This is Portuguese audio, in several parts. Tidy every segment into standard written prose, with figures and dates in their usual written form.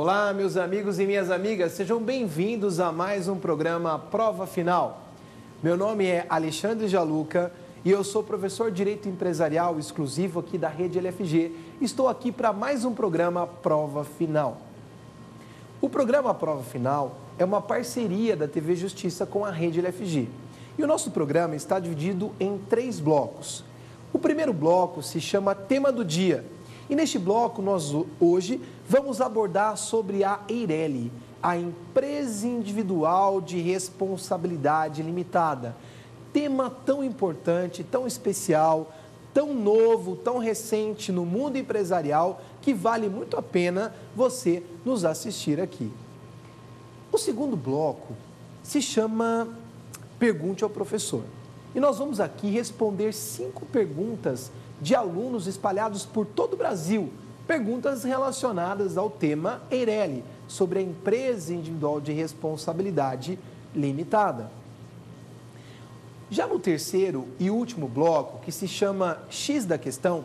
Olá, meus amigos e minhas amigas, sejam bem-vindos a mais um programa Prova Final. Meu nome é Alexandre Jaluca e eu sou professor de Direito Empresarial exclusivo aqui da Rede LFG. Estou aqui para mais um programa Prova Final. O programa Prova Final é uma parceria da TV Justiça com a Rede LFG. E o nosso programa está dividido em 3 blocos. O primeiro bloco se chama Tema do Dia. E neste bloco, nós hoje vamos abordar sobre a Eireli, a Empresa Individual de Responsabilidade Limitada. Tema tão importante, tão especial, tão novo, tão recente no mundo empresarial, que vale muito a pena você nos assistir aqui. O segundo bloco se chama Pergunte ao Professor. E nós vamos aqui responder 5 perguntas de alunos espalhados por todo o Brasil, perguntas relacionadas ao tema Eireli, sobre a Empresa Individual de Responsabilidade Limitada. Já no terceiro e último bloco, que se chama X da Questão,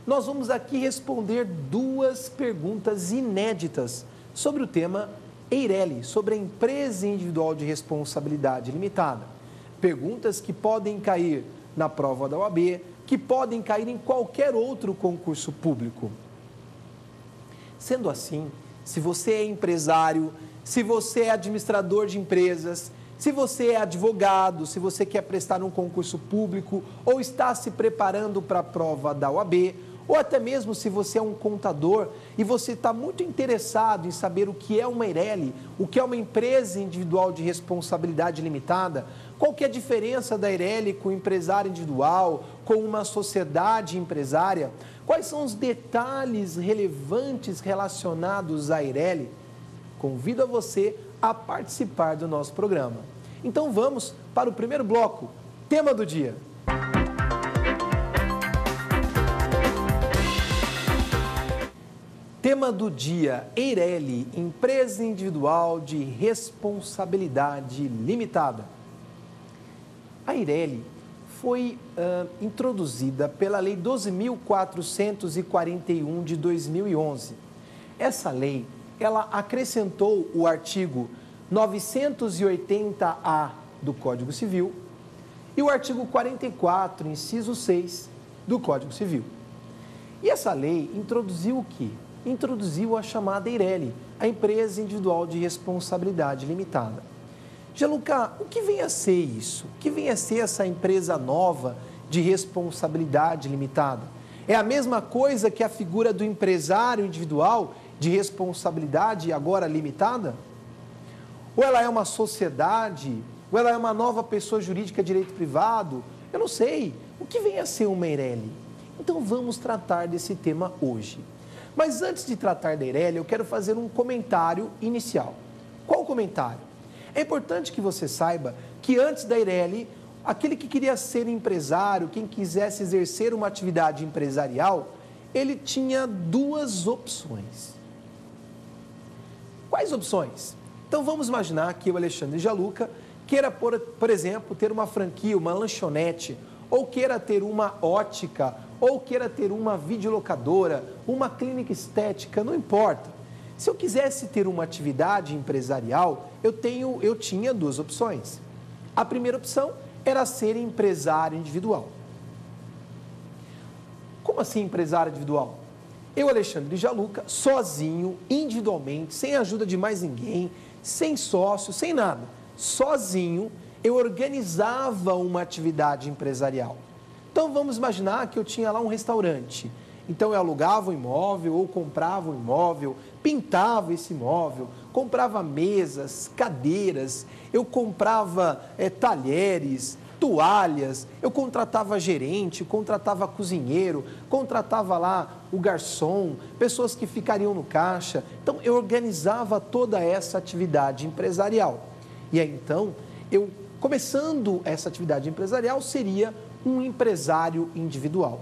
nós vamos aqui responder 2 perguntas inéditas sobre o tema Eireli, sobre a Empresa Individual de Responsabilidade Limitada. Perguntas que podem cair na prova da OAB, que podem cair em qualquer outro concurso público. Sendo assim, se você é empresário, se você é administrador de empresas, se você é advogado, se você quer prestar um concurso público ou está se preparando para a prova da OAB, ou até mesmo se você é um contador e você está muito interessado em saber o que é uma Eireli, o que é uma Empresa Individual de Responsabilidade Limitada, qual que é a diferença da Eireli com o empresário individual, com uma sociedade empresária, quais são os detalhes relevantes relacionados à Eireli, convido a você a participar do nosso programa. Então vamos para o primeiro bloco, tema do dia. Tema do dia, Eireli, Empresa Individual de Responsabilidade Limitada. A Eireli foi introduzida pela Lei 12.441 de 2011. Essa lei, ela acrescentou o artigo 980-A do Código Civil e o artigo 44, inciso 6 do Código Civil. E essa lei introduziu o quê? Introduziu a chamada Eireli, a Empresa Individual de Responsabilidade Limitada. Jaluca, o que vem a ser isso? O que vem a ser essa empresa nova de responsabilidade limitada? É a mesma coisa que a figura do empresário individual de responsabilidade agora limitada? Ou ela é uma sociedade? Ou ela é uma nova pessoa jurídica de direito privado? Eu não sei. O que vem a ser uma Eireli? Então vamos tratar desse tema hoje. Mas antes de tratar da Eireli, eu quero fazer um comentário inicial. Qual o comentário? É importante que você saiba que antes da Eireli, aquele que queria ser empresário, quem quisesse exercer uma atividade empresarial, ele tinha 2 opções. Quais opções? Então vamos imaginar que o Alexandre Jaluca queira, por exemplo, ter uma franquia, uma lanchonete, ou queira ter uma ótica, ou queira ter uma videolocadora, uma clínica estética, não importa. Se eu quisesse ter uma atividade empresarial, eu tinha 2 opções. A primeira opção era ser empresário individual. Como assim empresário individual? Eu, Alexandre Jaluca, sozinho, individualmente, sem a ajuda de mais ninguém, sem sócio, sem nada, sozinho, eu organizava uma atividade empresarial. Então vamos imaginar que eu tinha lá um restaurante. Então eu alugava um imóvel ou comprava um imóvel, pintava esse imóvel, comprava mesas, cadeiras, eu comprava talheres, toalhas, eu contratava gerente, contratava cozinheiro, contratava lá o garçom, pessoas que ficariam no caixa. Então eu organizava toda essa atividade empresarial. E aí então, começando essa atividade empresarial, seria um empresário individual.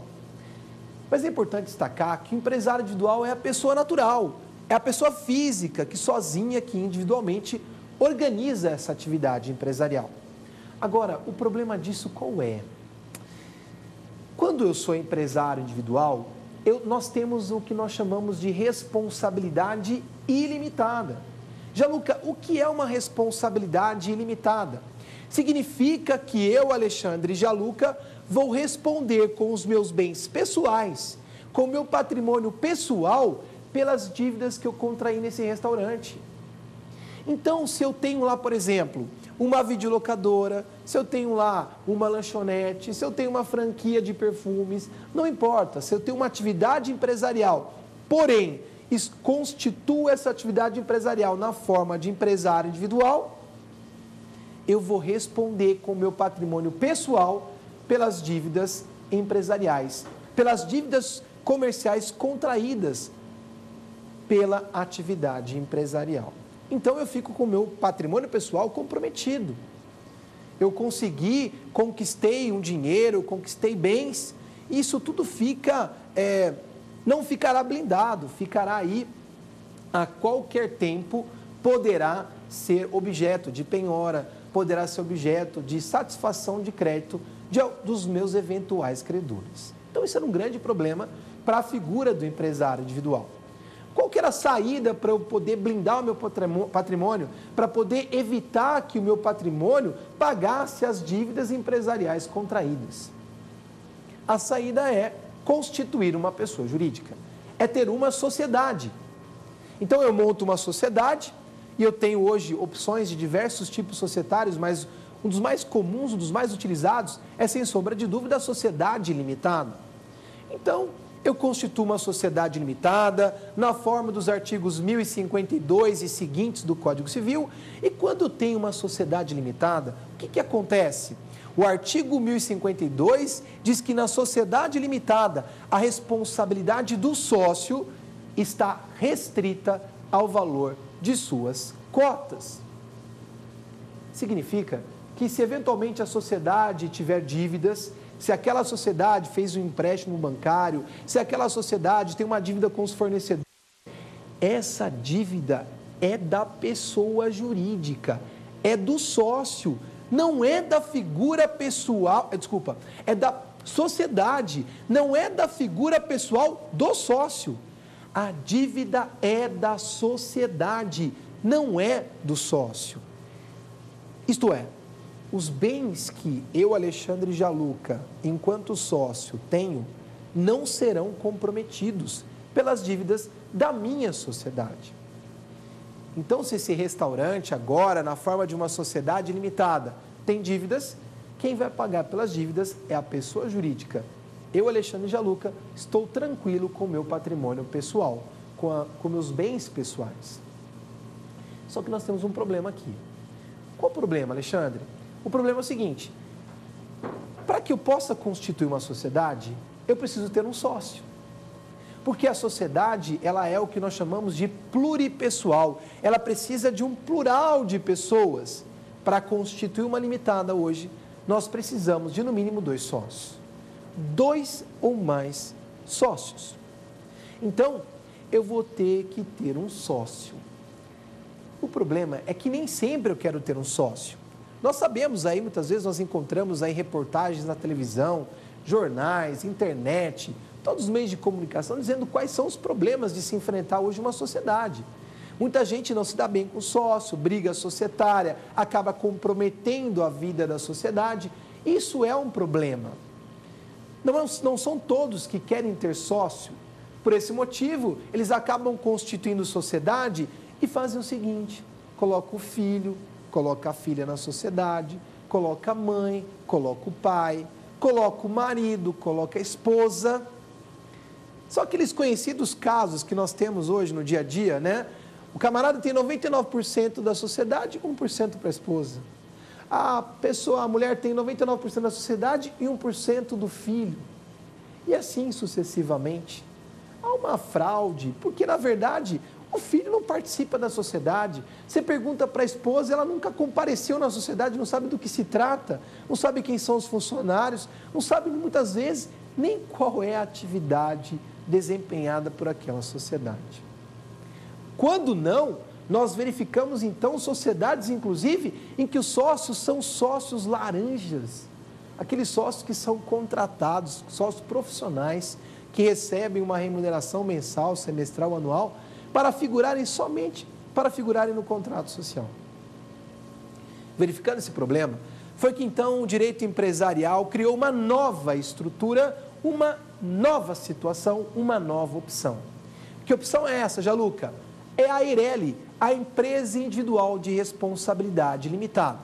Mas é importante destacar que o empresário individual é a pessoa natural, é a pessoa física que sozinha, que individualmente organiza essa atividade empresarial. Agora, o problema disso qual é? Quando eu sou empresário individual, nós temos o que nós chamamos de responsabilidade ilimitada. Gianluca, o que é uma responsabilidade ilimitada? Significa que eu, Alexandre Gianluca, vou responder com os meus bens pessoais, com o meu patrimônio pessoal, pelas dívidas que eu contraí nesse restaurante. Então, se eu tenho lá, por exemplo, uma videolocadora, se eu tenho lá uma lanchonete, se eu tenho uma franquia de perfumes, não importa, se eu tenho uma atividade empresarial, porém, constituo essa atividade empresarial na forma de empresário individual, eu vou responder com o meu patrimônio pessoal pelas dívidas empresariais, pelas dívidas comerciais contraídas pela atividade empresarial. Então, eu fico com o meu patrimônio pessoal comprometido. Eu conquistei um dinheiro, conquistei bens, isso tudo não ficará blindado, ficará aí a qualquer tempo, poderá ser objeto de penhora, poderá ser objeto de satisfação de crédito dos meus eventuais credores. Então, isso era um grande problema para a figura do empresário individual. Qual que era a saída para eu poder blindar o meu patrimônio, para poder evitar que o meu patrimônio pagasse as dívidas empresariais contraídas? A saída é constituir uma pessoa jurídica, é ter uma sociedade. Então, eu monto uma sociedade e eu tenho hoje opções de diversos tipos societários, mas um dos mais comuns, um dos mais utilizados é, sem sombra de dúvida, a sociedade limitada. Então, eu constituo uma sociedade limitada na forma dos artigos 1052 e seguintes do Código Civil. E quando eu tenho uma sociedade limitada, o que acontece? O artigo 1052 diz que na sociedade limitada a responsabilidade do sócio está restrita ao valor de suas cotas. Significa que se eventualmente a sociedade tiver dívidas, se aquela sociedade fez um empréstimo bancário, se aquela sociedade tem uma dívida com os fornecedores, essa dívida é da pessoa jurídica, é do sócio, não é da figura pessoal, é da sociedade, não é da figura pessoal do sócio. A dívida é da sociedade, não é do sócio. Isto é, os bens que eu, Alexandre Gianluca, enquanto sócio, tenho, não serão comprometidos pelas dívidas da minha sociedade. Então, se esse restaurante agora, na forma de uma sociedade limitada, tem dívidas, quem vai pagar pelas dívidas é a pessoa jurídica. Eu, Alexandre Gianluca, estou tranquilo com o meu patrimônio pessoal, com meus bens pessoais. Só que nós temos um problema aqui. Qual o problema, Alexandre? O problema é o seguinte: para que eu possa constituir uma sociedade, eu preciso ter um sócio. Porque a sociedade, ela é o que nós chamamos de pluripessoal. Ela precisa de um plural de pessoas. Para constituir uma limitada hoje, nós precisamos de no mínimo 2 sócios. 2 ou mais sócios. Então, eu vou ter que ter um sócio. O problema é que nem sempre eu quero ter um sócio. Nós sabemos aí, muitas vezes nós encontramos aí reportagens na televisão, jornais, internet, todos os meios de comunicação dizendo quais são os problemas de se enfrentar hoje uma sociedade. Muita gente não se dá bem com o sócio, briga societária, acaba comprometendo a vida da sociedade. Isso é um problema. Não são todos que querem ter sócio. Por esse motivo, eles acabam constituindo sociedade e fazem o seguinte: coloca o filho, coloca a filha na sociedade, coloca a mãe, coloca o pai, coloca o marido, coloca a esposa. Só aqueles conhecidos casos que nós temos hoje no dia a dia, né? O camarada tem 99% da sociedade, 1% para a esposa. A mulher tem 99% da sociedade e 1% do filho. E assim sucessivamente. Há uma fraude, porque na verdade o filho não participa da sociedade. Você pergunta para a esposa, ela nunca compareceu na sociedade, não sabe do que se trata, não sabe quem são os funcionários, não sabe muitas vezes nem qual é a atividade desempenhada por aquela sociedade. Quando não, nós verificamos então sociedades, inclusive, em que os sócios são sócios laranjas, aqueles sócios que são contratados, sócios profissionais, que recebem uma remuneração mensal, semestral, anual, para figurarem no contrato social. Verificando esse problema, foi que então o direito empresarial criou uma nova estrutura, uma nova situação, uma nova opção. Que opção é essa, Jaluca? É a EIRELI, a Empresa Individual de Responsabilidade Limitada.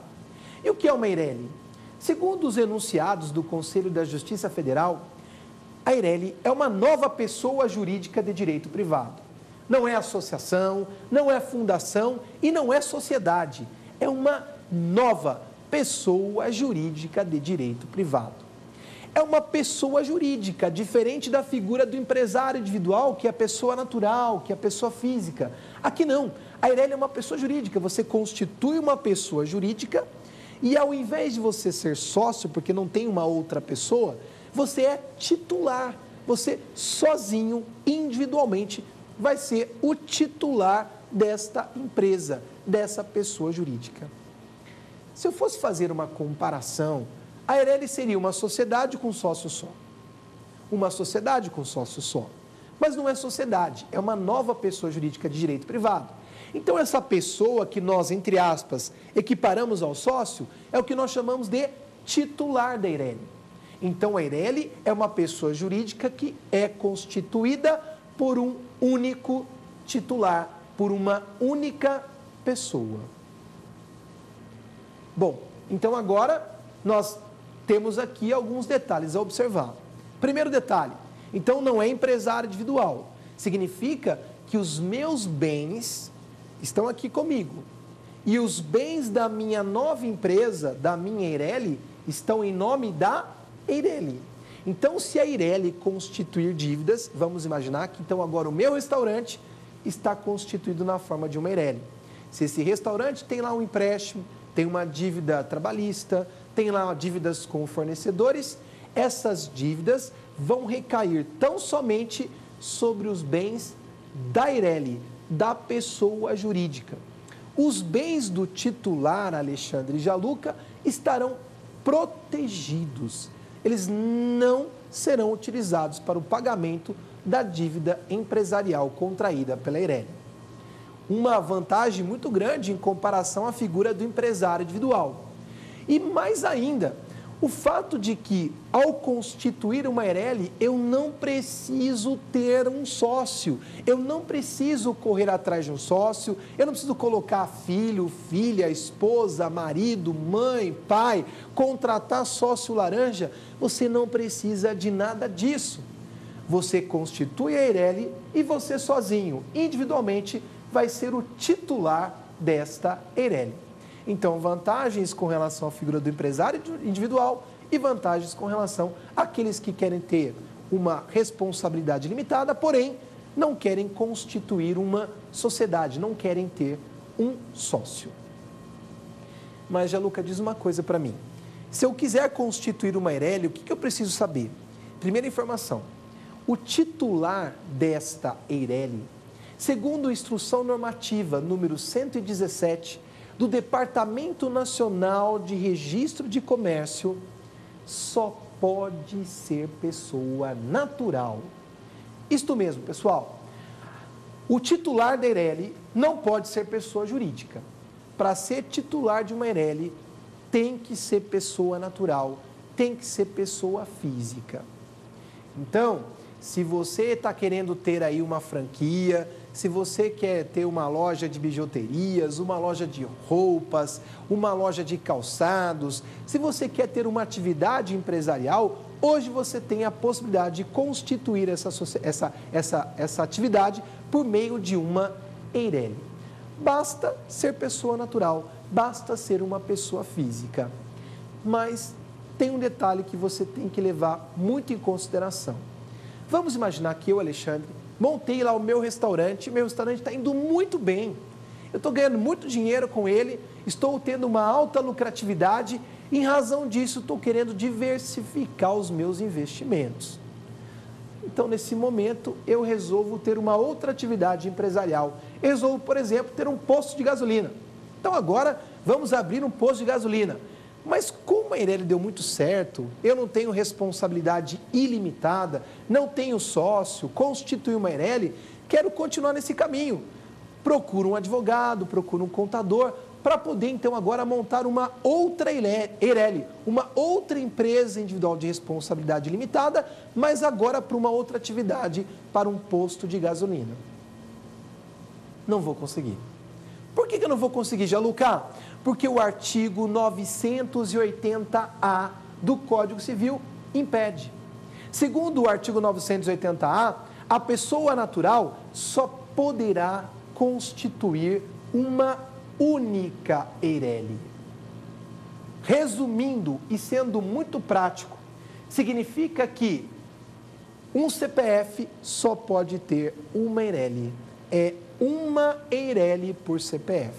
E o que é uma EIRELI? Segundo os enunciados do Conselho da Justiça Federal, a EIRELI é uma nova pessoa jurídica de direito privado. Não é associação, não é fundação e não é sociedade. É uma nova pessoa jurídica de direito privado. É uma pessoa jurídica, diferente da figura do empresário individual, que é a pessoa natural, que é a pessoa física. Aqui não, a EIRELI é uma pessoa jurídica, você constitui uma pessoa jurídica e ao invés de você ser sócio, porque não tem uma outra pessoa, você é titular, você sozinho, individualmente, vai ser o titular desta empresa, dessa pessoa jurídica. Se eu fosse fazer uma comparação, a EIRELI seria uma sociedade com sócio só. Uma sociedade com sócio só. Mas não é sociedade, é uma nova pessoa jurídica de direito privado. Então, essa pessoa que nós, entre aspas, equiparamos ao sócio, é o que nós chamamos de titular da EIRELI. Então, a EIRELI é uma pessoa jurídica que é constituída por um único titular, por uma única pessoa. Bom, então agora nós temos aqui alguns detalhes a observar. Primeiro detalhe, então não é empresário individual. Significa que os meus bens estão aqui comigo. E os bens da minha nova empresa, da minha EIRELI, estão em nome da EIRELI. Então, se a EIRELI constituir dívidas, vamos imaginar que então agora o meu restaurante está constituído na forma de uma EIRELI. Se esse restaurante tem lá um empréstimo, tem uma dívida trabalhista, tem lá dívidas com fornecedores, essas dívidas vão recair tão somente sobre os bens da EIRELI, da pessoa jurídica. Os bens do titular Alexandre Jaluca estarão protegidos. Eles não serão utilizados para o pagamento da dívida empresarial contraída pela EIRELI. Uma vantagem muito grande em comparação à figura do empresário individual. E mais ainda, o fato de que, ao constituir uma EIRELI, eu não preciso ter um sócio, eu não preciso correr atrás de um sócio, eu não preciso colocar filho, filha, esposa, marido, mãe, pai, contratar sócio laranja, você não precisa de nada disso. Você constitui a EIRELI e você sozinho, individualmente, vai ser o titular desta EIRELI. Então, vantagens com relação à figura do empresário individual e vantagens com relação àqueles que querem ter uma responsabilidade limitada, porém, não querem constituir uma sociedade, não querem ter um sócio. Mas, Jaluca, diz uma coisa para mim. Se eu quiser constituir uma EIRELI, o que eu preciso saber? Primeira informação, o titular desta EIRELI, segundo a Instrução Normativa número 117, do Departamento Nacional de Registro de Comércio, só pode ser pessoa natural. Isto mesmo, pessoal. O titular da EIRELI não pode ser pessoa jurídica. Para ser titular de uma EIRELI, tem que ser pessoa natural, tem que ser pessoa física. Então, se você está querendo ter aí uma franquia, se você quer ter uma loja de bijuterias, uma loja de roupas, uma loja de calçados, se você quer ter uma atividade empresarial, hoje você tem a possibilidade de constituir essa atividade por meio de uma EIRELI. Basta ser pessoa natural, basta ser uma pessoa física. Mas tem um detalhe que você tem que levar muito em consideração. Vamos imaginar que eu, Alexandre, montei lá o meu restaurante está indo muito bem. Eu estou ganhando muito dinheiro com ele, estou tendo uma alta lucratividade e, em razão disso, estou querendo diversificar os meus investimentos. Então, nesse momento, eu resolvo ter uma outra atividade empresarial. Eu resolvo, por exemplo, ter um posto de gasolina. Então, agora, vamos abrir um posto de gasolina. Mas como a Eireli deu muito certo, eu não tenho responsabilidade ilimitada, não tenho sócio, constitui uma Eireli, quero continuar nesse caminho. Procuro um advogado, procuro um contador, para poder então agora montar uma outra Eireli, uma outra empresa individual de responsabilidade limitada, mas agora para uma outra atividade, para um posto de gasolina. Não vou conseguir. Por que eu não vou conseguir, Gianluca? Porque o artigo 980-A do Código Civil impede. Segundo o artigo 980-A, a pessoa natural só poderá constituir uma única Eireli. Resumindo e sendo muito prático, significa que um CPF só pode ter uma Eireli. É uma Eireli por CPF.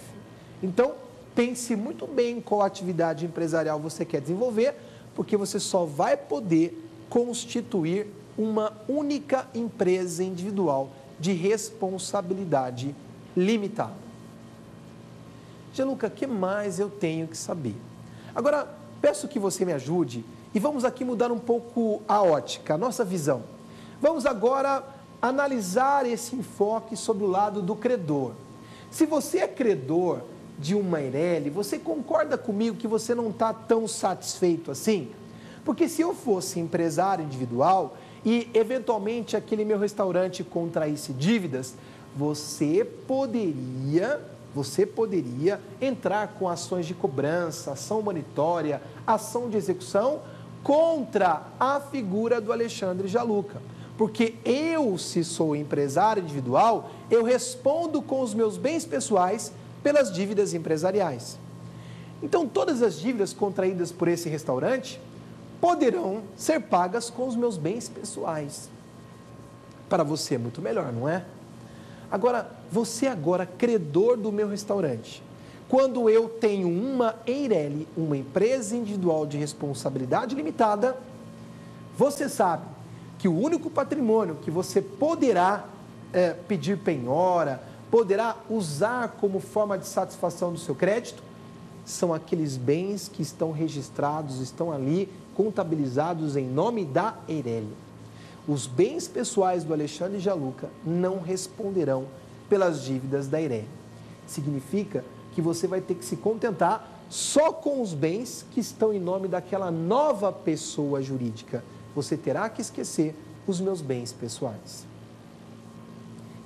Então, pense muito bem qual atividade empresarial você quer desenvolver, porque você só vai poder constituir uma única empresa individual de responsabilidade limitada. Gianluca, o que mais eu tenho que saber? Agora, peço que você me ajude e vamos aqui mudar um pouco a ótica, a nossa visão. Vamos agora analisar esse enfoque sobre o lado do credor. Se você é credor de uma Eireli, você concorda comigo que você não está tão satisfeito assim? Porque se eu fosse empresário individual e eventualmente aquele meu restaurante contraísse dívidas, você poderia entrar com ações de cobrança, ação monitória, ação de execução contra a figura do Alexandre Gianluca. Porque eu, se sou empresário individual, eu respondo com os meus bens pessoais pelas dívidas empresariais. Então, todas as dívidas contraídas por esse restaurante poderão ser pagas com os meus bens pessoais. Para você é muito melhor, não é? Agora, você agora, credor do meu restaurante, quando eu tenho uma Eireli, uma empresa individual de responsabilidade limitada, você sabe que o único patrimônio que você poderá pedir penhora, poderá usar como forma de satisfação do seu crédito, são aqueles bens que estão registrados, estão ali contabilizados em nome da Eireli. Os bens pessoais do Alexandre Gianluca não responderão pelas dívidas da Eireli. Significa que você vai ter que se contentar só com os bens que estão em nome daquela nova pessoa jurídica. Você terá que esquecer os meus bens pessoais.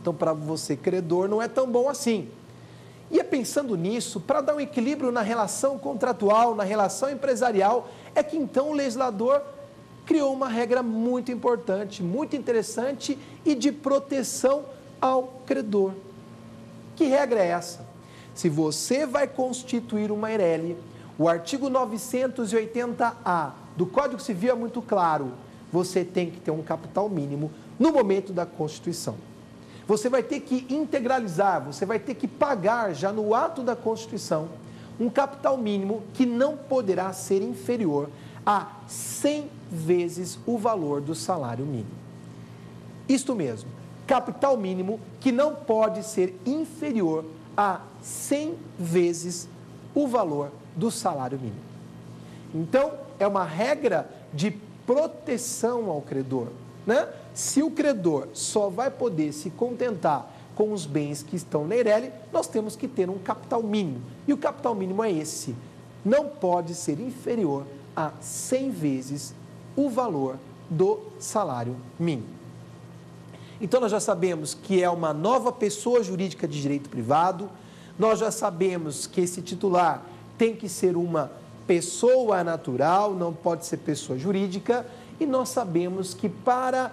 Então, para você, credor, não é tão bom assim. E é pensando nisso, para dar um equilíbrio na relação contratual, na relação empresarial, é que então o legislador criou uma regra muito importante, muito interessante e de proteção ao credor. Que regra é essa? Se você vai constituir uma Eireli, o artigo 980-A do Código Civil é muito claro. Você tem que ter um capital mínimo no momento da constituição. Você vai ter que integralizar, você vai ter que pagar já no ato da constituição um capital mínimo que não poderá ser inferior a 100 vezes o valor do salário mínimo. Isto mesmo, capital mínimo que não pode ser inferior a 100 vezes o valor do salário mínimo. Então, é uma regra de proteção ao credor, né? Se o credor só vai poder se contentar com os bens que estão na Eireli, nós temos que ter um capital mínimo. E o capital mínimo é esse, não pode ser inferior a 100 vezes o valor do salário mínimo. Então, nós já sabemos que é uma nova pessoa jurídica de direito privado, nós já sabemos que esse titular tem que ser uma pessoa natural, não pode ser pessoa jurídica, e nós sabemos que para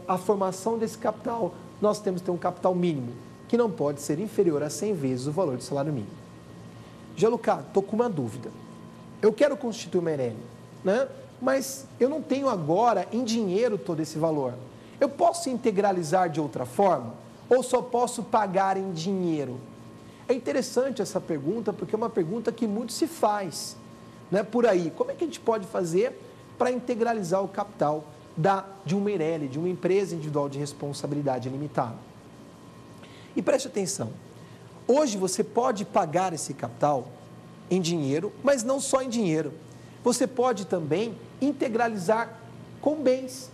a formação desse capital, nós temos que ter um capital mínimo, que não pode ser inferior a 100 vezes o valor do salário mínimo. Gianluca, estou com uma dúvida. Eu quero constituir uma Eireli, né? Mas eu não tenho agora em dinheiro todo esse valor. Eu posso integralizar de outra forma? Ou só posso pagar em dinheiro? É interessante essa pergunta, porque é uma pergunta que muito se faz, né? Por aí, como é que a gente pode fazer para integralizar o capital de uma Eireli, de uma empresa individual de responsabilidade limitada? E preste atenção, hoje você pode pagar esse capital em dinheiro, mas não só em dinheiro. Você pode também integralizar com bens.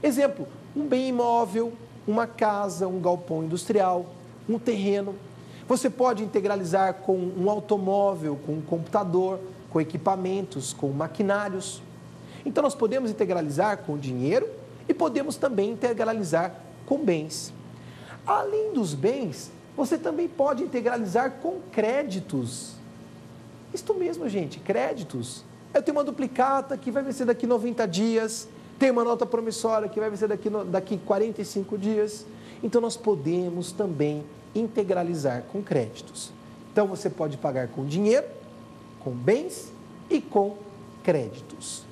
Exemplo, um bem imóvel, uma casa, um galpão industrial, um terreno. Você pode integralizar com um automóvel, com um computador, com equipamentos, com maquinários. Então, nós podemos integralizar com dinheiro e podemos também integralizar com bens. Além dos bens, você também pode integralizar com créditos. Isto mesmo, gente, créditos. Eu tenho uma duplicata que vai vencer daqui 90 dias, tem uma nota promissória que vai vencer daqui 45 dias. Então, nós podemos também integralizar com créditos. Então, você pode pagar com dinheiro, com bens e com créditos.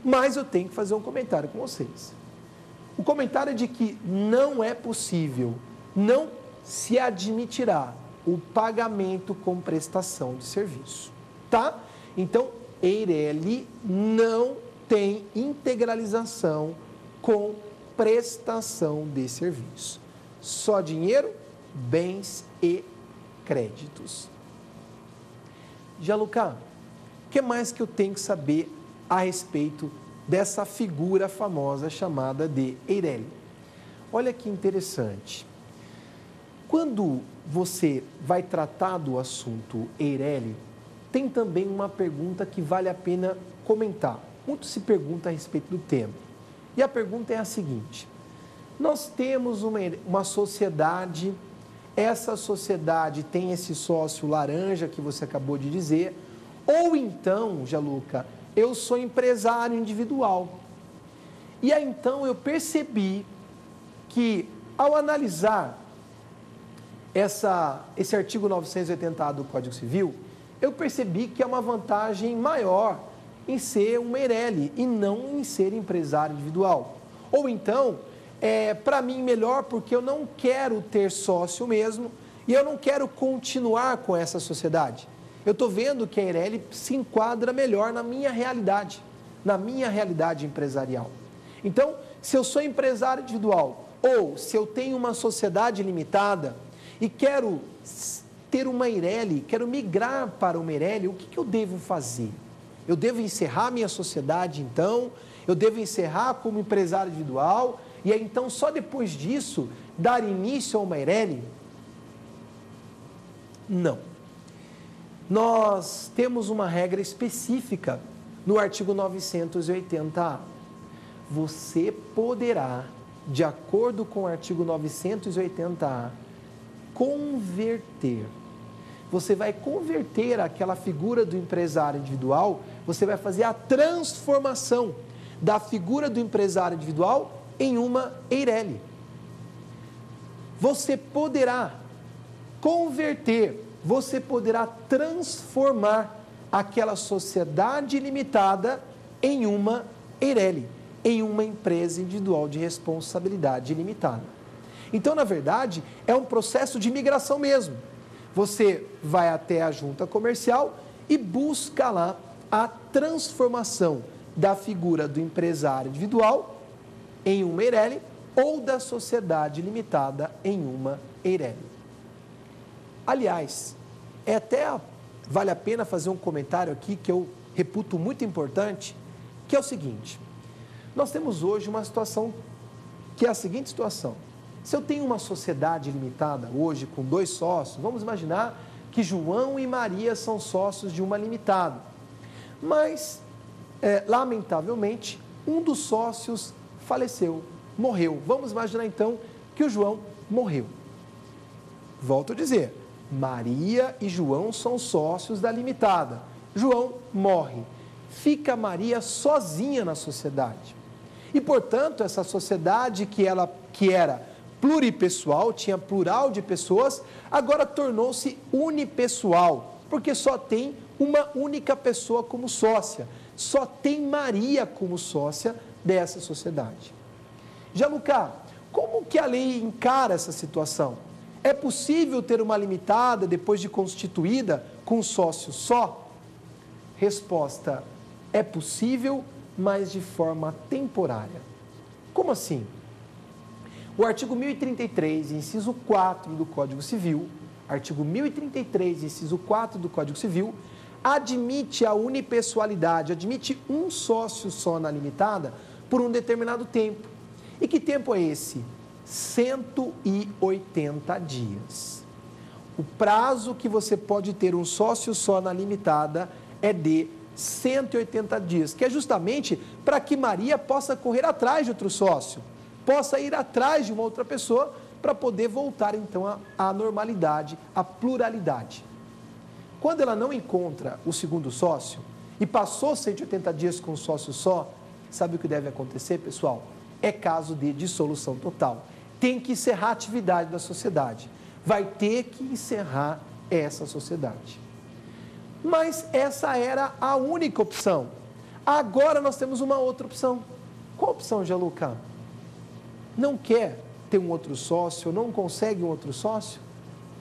Mas eu tenho que fazer um comentário com vocês. O comentário é de que não é possível, não se admitirá o pagamento com prestação de serviço, tá? Então, Eireli não tem integralização com prestação de serviço. Só dinheiro, bens e créditos. Gianluca, o que mais que eu tenho que saber a respeito dessa figura famosa chamada de Eireli? Olha que interessante. Quando você vai tratar do assunto Eireli, tem também uma pergunta que vale a pena comentar. Muito se pergunta a respeito do tema. E a pergunta é a seguinte: nós temos uma sociedade, essa sociedade tem esse sócio laranja que você acabou de dizer, ou então, Gianluca, eu sou empresário individual. E aí então eu percebi que ao analisar esse artigo 980A do Código Civil, eu percebi que é uma vantagem maior em ser um Eireli e não em ser empresário individual. Ou então, para mim melhor porque eu não quero ter sócio mesmo e eu não quero continuar com essa sociedade. Eu estou vendo que a Eireli se enquadra melhor na minha realidade empresarial. Então, se eu sou empresário individual ou se eu tenho uma sociedade limitada e quero ter uma Eireli, quero migrar para uma Eireli, o que eu devo fazer? Eu devo encerrar minha sociedade, então? Eu devo encerrar como empresário individual? E aí, então, só depois disso, dar início a uma Eireli? Não. Nós temos uma regra específica no artigo 980A. Você poderá, de acordo com o artigo 980A, converter. Você vai converter aquela figura do empresário individual, você vai fazer a transformação da figura do empresário individual em uma Eireli. Você poderá converter, você poderá transformar aquela sociedade limitada em uma Eireli, em uma empresa individual de responsabilidade limitada. Então, na verdade, é um processo de migração mesmo. Você vai até a junta comercial e busca lá a transformação da figura do empresário individual em uma Eireli ou da sociedade limitada em uma Eireli. Aliás, vale a pena fazer um comentário aqui que eu reputo muito importante, que é o seguinte: nós temos hoje uma situação que é a seguinte situação. Se eu tenho uma sociedade limitada hoje com 2 sócios, vamos imaginar que João e Maria são sócios de uma limitada. Mas, lamentavelmente, um dos sócios faleceu, morreu. Vamos imaginar então que o João morreu. Volto a dizer, Maria e João são sócios da limitada. João morre. Fica Maria sozinha na sociedade. E, portanto, essa sociedade que era pluripessoal, tinha plural de pessoas, agora tornou-se unipessoal, porque só tem uma única pessoa como sócia, só tem Maria como sócia dessa sociedade. Gianluca, como que a lei encara essa situação? É possível ter uma limitada depois de constituída com um sócio só? Resposta: é possível, mas de forma temporária. Como assim? O artigo 1033, inciso 4 do Código Civil, artigo 1033, inciso 4 do Código Civil, admite a unipessoalidade, admite um sócio só na limitada por um determinado tempo. E que tempo é esse? 180 dias. O prazo que você pode ter um sócio só na limitada é de 180 dias, que é justamente para que Maria possa correr atrás de outro sócio, possa ir atrás de uma outra pessoa para poder voltar então à normalidade, à pluralidade. Quando ela não encontra o segundo sócio e passou 180 dias com um sócio só, sabe o que deve acontecer, pessoal? É caso de dissolução total. Tem que encerrar a atividade da sociedade. Vai ter que encerrar essa sociedade. Mas essa era a única opção. Agora nós temos uma outra opção. Qual opção, Gianluca? Não quer ter um outro sócio, não consegue um outro sócio?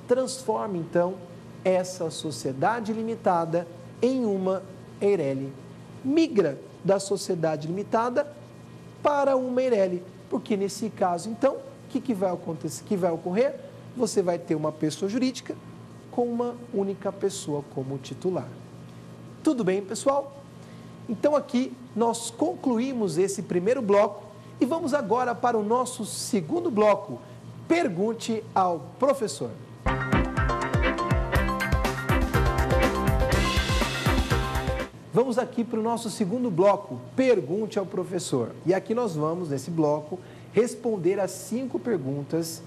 Transforme então essa sociedade limitada em uma EIRELI. Migra da sociedade limitada para uma EIRELI, porque nesse caso, então, o que vai acontecer? Que vai ocorrer? Você vai ter uma pessoa jurídica com uma única pessoa como titular. Tudo bem, pessoal? Então aqui nós concluímos esse primeiro bloco e vamos agora para o nosso segundo bloco. Pergunte ao professor. Vamos aqui para o nosso segundo bloco, Pergunte ao Professor. E aqui nós vamos, nesse bloco, responder as 5 perguntas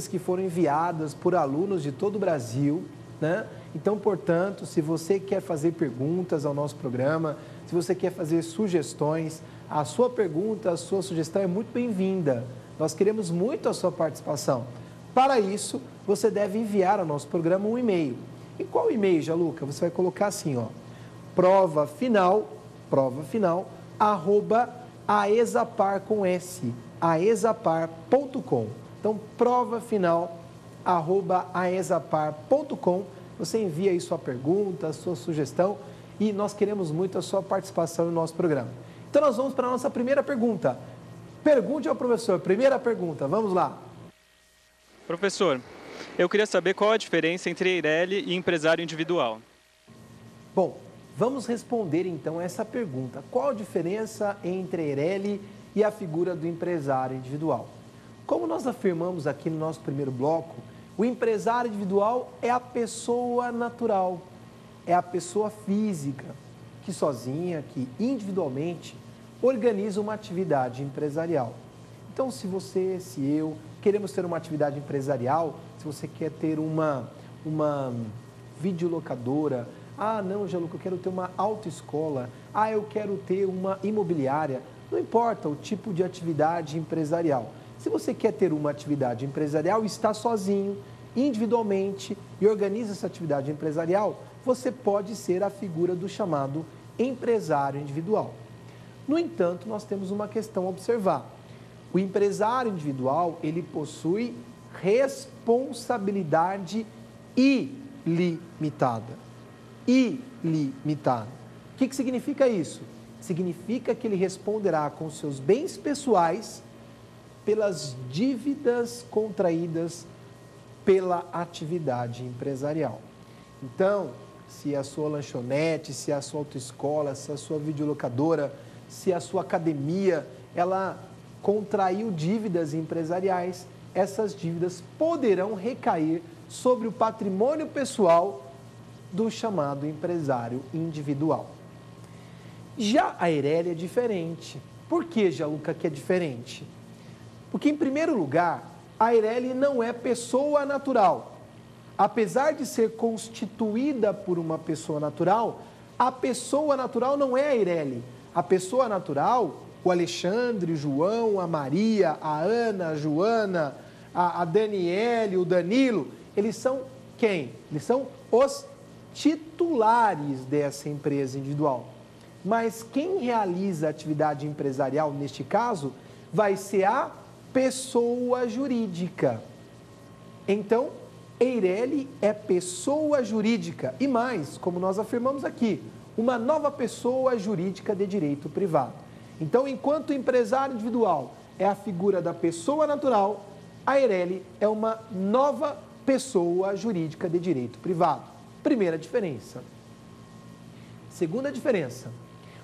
que foram enviadas por alunos de todo o Brasil, né? Então, portanto, se você quer fazer perguntas ao nosso programa, se você quer fazer sugestões, a sua pergunta, a sua sugestão é muito bem-vinda. Nós queremos muito a sua participação. Para isso, você deve enviar ao nosso programa um e-mail. E qual e-mail, Gianluca? Você vai colocar assim, ó. prova final, @aesapar com S, aesapar.com. Então, prova final, @aesapar.com. Você envia aí sua pergunta, a sua sugestão e nós queremos muito a sua participação no nosso programa. Então, nós vamos para a nossa primeira pergunta. Pergunte ao professor. Primeira pergunta, vamos lá. Professor, eu queria saber qual a diferença entre EIRELI e empresário individual. Bom, vamos responder então essa pergunta. Qual a diferença entre a EIRELI e a figura do empresário individual? Como nós afirmamos aqui no nosso primeiro bloco, o empresário individual é a pessoa natural, é a pessoa física, que sozinha, que individualmente organiza uma atividade empresarial. Então, se você, se eu, queremos ter uma atividade empresarial, se você quer ter uma videolocadora, não, Gianluca, eu quero ter uma autoescola, eu quero ter uma imobiliária, não importa o tipo de atividade empresarial. Se você quer ter uma atividade empresarial, está sozinho, individualmente e organiza essa atividade empresarial, você pode ser a figura do chamado empresário individual. No entanto, nós temos uma questão a observar. O empresário individual, ele possui responsabilidade ilimitada. Ilimitada. O que significa isso? Significa que ele responderá com seus bens pessoais pelas dívidas contraídas pela atividade empresarial. Então, se a sua lanchonete, se a sua autoescola, se a sua videolocadora, se a sua academia, ela contraiu dívidas empresariais, essas dívidas poderão recair sobre o patrimônio pessoal do chamado empresário individual. Já a EIRELI é diferente. Por que, Gianluca, que é diferente? Porque, em primeiro lugar, a EIRELI não é pessoa natural. Apesar de ser constituída por uma pessoa natural, a pessoa natural não é a EIRELI. A pessoa natural, o Alexandre, o João, a Maria, a Ana, a Joana, a Daniele, o Danilo, eles são quem? Eles são os titulares dessa empresa individual. Mas quem realiza a atividade empresarial, neste caso, vai ser a pessoa jurídica. Então, EIRELI é pessoa jurídica e mais, como nós afirmamos aqui, uma nova pessoa jurídica de direito privado. Então, enquanto o empresário individual é a figura da pessoa natural, a EIRELI é uma nova pessoa jurídica de direito privado. Primeira diferença. Segunda diferença.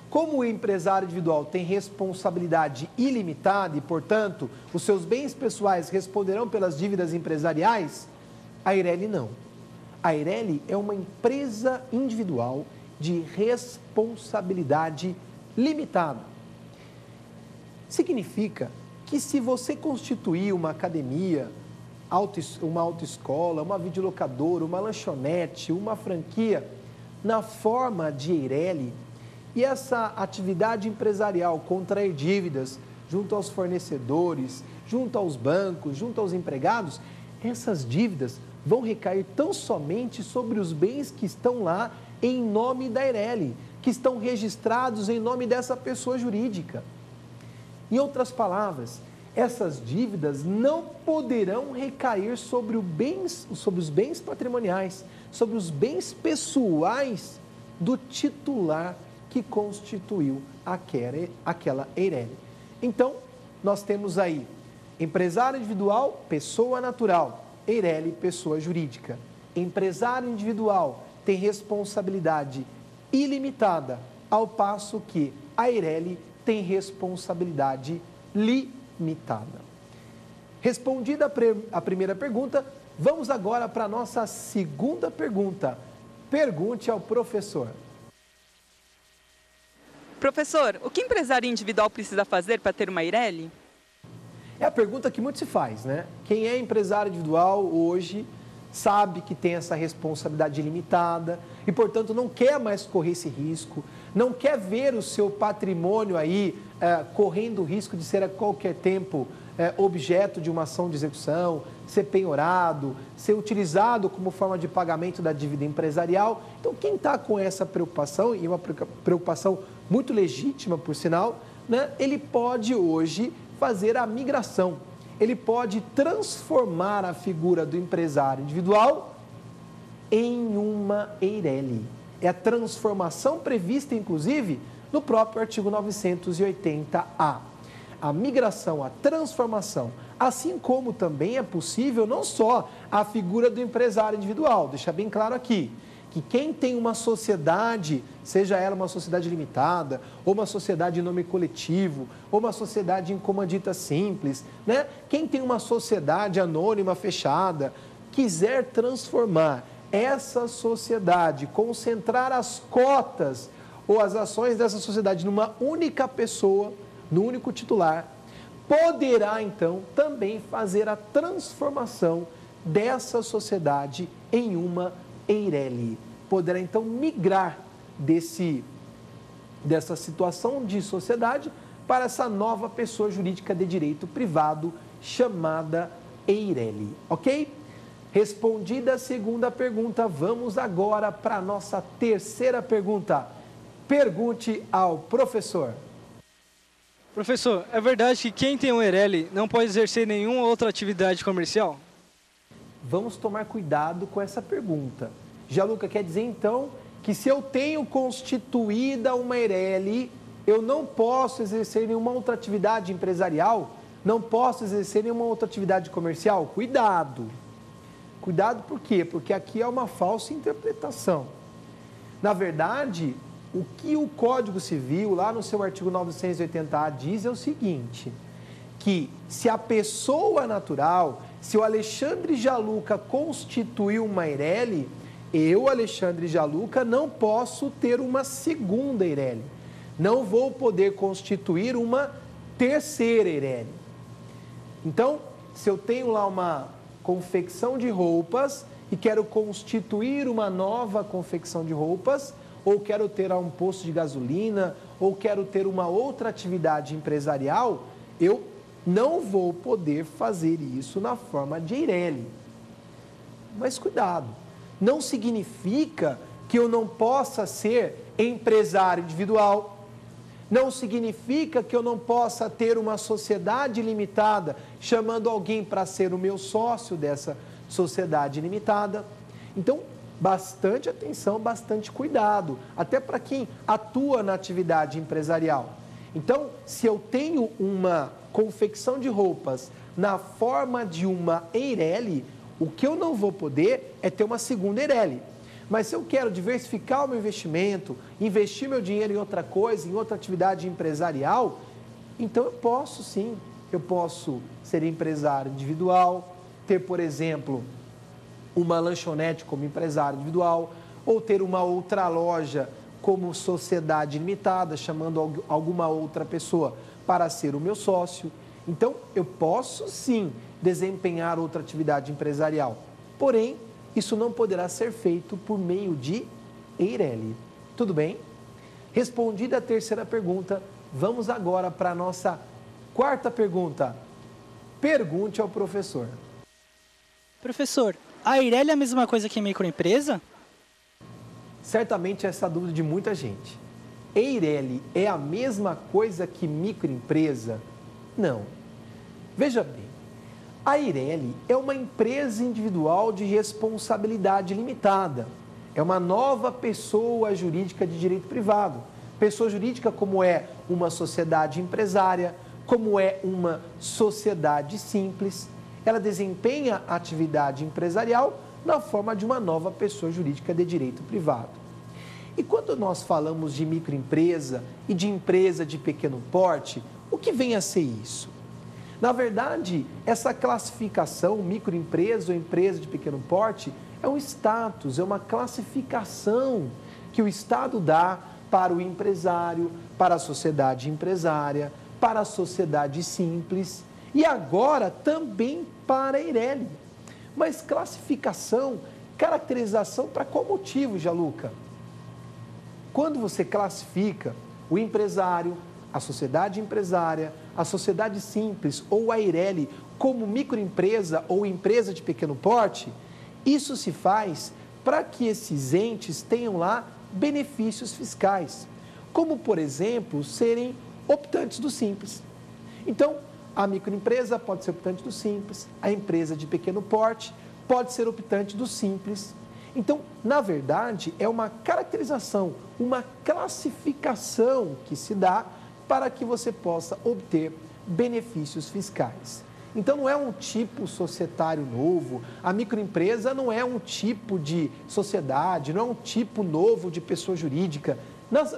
Como o empresário individual tem responsabilidade ilimitada e, portanto, os seus bens pessoais responderão pelas dívidas empresariais, a Eireli não. A Eireli é uma empresa individual de responsabilidade limitada. Significa que se você constituir uma academia, uma autoescola, uma videolocadora, uma lanchonete, uma franquia, na forma de Eireli, e essa atividade empresarial contrair dívidas junto aos fornecedores, junto aos bancos, junto aos empregados, essas dívidas vão recair tão somente sobre os bens que estão lá em nome da Eireli, que estão registrados em nome dessa pessoa jurídica. Em outras palavras, essas dívidas não poderão recair sobre os bens patrimoniais, sobre os bens pessoais do titular que constituiu aquela Eireli. Então, nós temos aí empresário individual, pessoa natural, Eireli, pessoa jurídica. Empresário individual tem responsabilidade ilimitada, ao passo que a Eireli tem responsabilidade limitada. Respondida a primeira pergunta, vamos agora para a nossa segunda pergunta. Pergunte ao professor. Professor, o que empresário individual precisa fazer para ter uma Eireli? É a pergunta que muito se faz, né? Quem é empresário individual hoje sabe que tem essa responsabilidade limitada e, portanto, não quer mais correr esse risco, não quer ver o seu patrimônio aí correndo o risco de ser a qualquer tempo objeto de uma ação de execução, ser penhorado, ser utilizado como forma de pagamento da dívida empresarial. Então, quem está com essa preocupação, e uma preocupação muito legítima, por sinal, né, ele pode hoje fazer a migração. Ele pode transformar a figura do empresário individual em uma Eireli. É a transformação prevista, inclusive, no próprio artigo 980-A. A migração, a transformação, assim como também é possível não só a figura do empresário individual, deixa bem claro aqui, que quem tem uma sociedade, seja ela uma sociedade limitada, ou uma sociedade em nome coletivo, ou uma sociedade em comandita simples, né? Quem tem uma sociedade anônima fechada, quiser transformar essa sociedade, concentrar as cotas ou as ações dessa sociedade numa única pessoa, no único titular, poderá então também fazer a transformação dessa sociedade em uma Eireli. Poderá então migrar dessa situação de sociedade para essa nova pessoa jurídica de direito privado chamada Eireli, ok? Respondida a segunda pergunta, vamos agora para a nossa terceira pergunta. Pergunte ao professor. Professor, é verdade que quem tem um Eireli não pode exercer nenhuma outra atividade comercial? Vamos tomar cuidado com essa pergunta. Jaluca, quer dizer então que se eu tenho constituída uma Eireli, eu não posso exercer nenhuma outra atividade empresarial? Não posso exercer nenhuma outra atividade comercial? Cuidado! Cuidado por quê? Porque aqui é uma falsa interpretação. Na verdade, o que o Código Civil, lá no seu artigo 980-A, diz é o seguinte, que se a pessoa natural, se o Alexandre Jaluca constituiu uma Eireli, eu, Alexandre Jaluca, não posso ter uma segunda Eireli. Não vou poder constituir uma terceira Eireli. Então, se eu tenho lá uma confecção de roupas e quero constituir uma nova confecção de roupas, ou quero ter um posto de gasolina, ou quero ter uma outra atividade empresarial, eu não vou poder fazer isso na forma de Eireli. Mas cuidado, não significa que eu não possa ser empresário individual, não significa que eu não possa ter uma sociedade limitada, chamando alguém para ser o meu sócio dessa sociedade limitada. Então, bastante atenção, bastante cuidado, até para quem atua na atividade empresarial. Então, se eu tenho uma confecção de roupas na forma de uma Eireli, O que eu não vou poder é ter uma segunda Eireli. Mas se eu quero diversificar o meu investimento, investir meu dinheiro em outra coisa, em outra atividade empresarial, então eu posso sim, eu posso ser empresário individual, ter, por exemplo, uma lanchonete como empresário individual, ou ter uma outra loja como sociedade limitada, chamando alguma outra pessoa para ser o meu sócio. Então, eu posso sim desempenhar outra atividade empresarial, porém, isso não poderá ser feito por meio de Eireli. Tudo bem? Respondida a terceira pergunta, vamos agora para a nossa quarta pergunta. Pergunte ao professor. Professor, a Eireli é a mesma coisa que microempresa? Certamente essa dúvida de muita gente. Eireli é a mesma coisa que microempresa? Não. Veja bem, a Eireli é uma empresa individual de responsabilidade limitada. É uma nova pessoa jurídica de direito privado. Pessoa jurídica como é uma sociedade empresária, como é uma sociedade simples. Ela desempenha atividade empresarial na forma de uma nova pessoa jurídica de direito privado. E quando nós falamos de microempresa e de empresa de pequeno porte, o que vem a ser isso? Na verdade, essa classificação, microempresa ou empresa de pequeno porte, é um status, é uma classificação que o Estado dá para o empresário, para a sociedade empresária, para a sociedade simples e agora também para a Eireli. Mas classificação, caracterização para qual motivo, Jaluca? Quando você classifica o empresário, a sociedade empresária, a sociedade simples ou a Eireli como microempresa ou empresa de pequeno porte, isso se faz para que esses entes tenham lá benefícios fiscais, como, por exemplo, serem optantes do Simples. Então, a microempresa pode ser optante do Simples, a empresa de pequeno porte pode ser optante do Simples. Então, na verdade, é uma caracterização, uma classificação que se dá para que você possa obter benefícios fiscais. Então, não é um tipo societário novo, a microempresa não é um tipo de sociedade, não é um tipo novo de pessoa jurídica,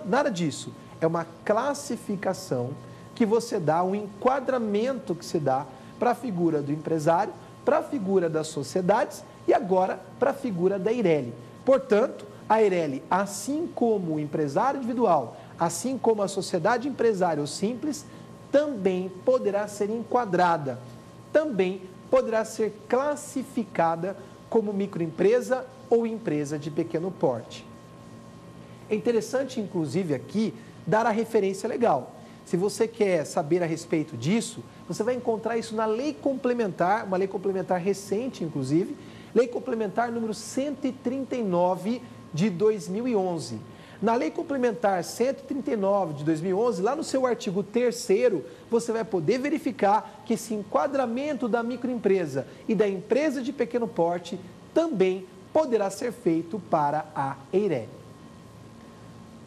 nada disso. É uma classificação que você dá, um enquadramento que se dá para a figura do empresário, para a figura das sociedades e agora para a figura da Eireli. Portanto, a Eireli, assim como o empresário individual, assim como a sociedade empresária ou simples, também poderá ser enquadrada, também poderá ser classificada como microempresa ou empresa de pequeno porte. É interessante, inclusive, aqui, dar a referência legal. Se você quer saber a respeito disso, você vai encontrar isso na Lei Complementar, uma lei complementar recente, inclusive, Lei Complementar número 139 de 2011. Na Lei Complementar 139 de 2011, lá no seu artigo 3º, você vai poder verificar que esse enquadramento da microempresa e da empresa de pequeno porte também poderá ser feito para a Eireli.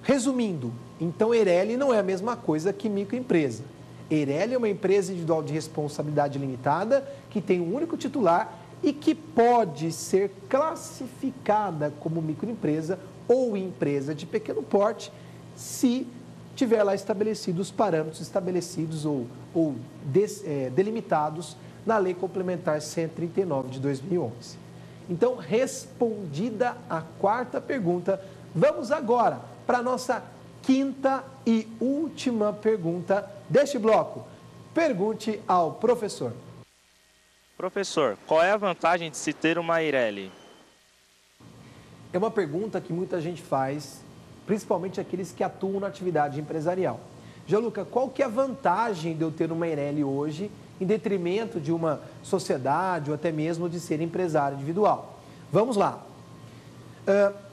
Resumindo, então Eireli não é a mesma coisa que microempresa. Eireli é uma empresa individual de responsabilidade limitada que tem um único titular e que pode ser classificada como microempresa ou empresa de pequeno porte se tiver lá estabelecidos os parâmetros estabelecidos ou delimitados na Lei Complementar 139 de 2011. Então, respondida a quarta pergunta, vamos agora para a nossa quinta e última pergunta deste bloco. Pergunte ao professor. Professor, qual é a vantagem de se ter uma Eireli? É uma pergunta que muita gente faz, principalmente aqueles que atuam na atividade empresarial. Gianluca, qual que é a vantagem de eu ter uma Eireli hoje, em detrimento de uma sociedade ou até mesmo de ser empresário individual? Vamos lá.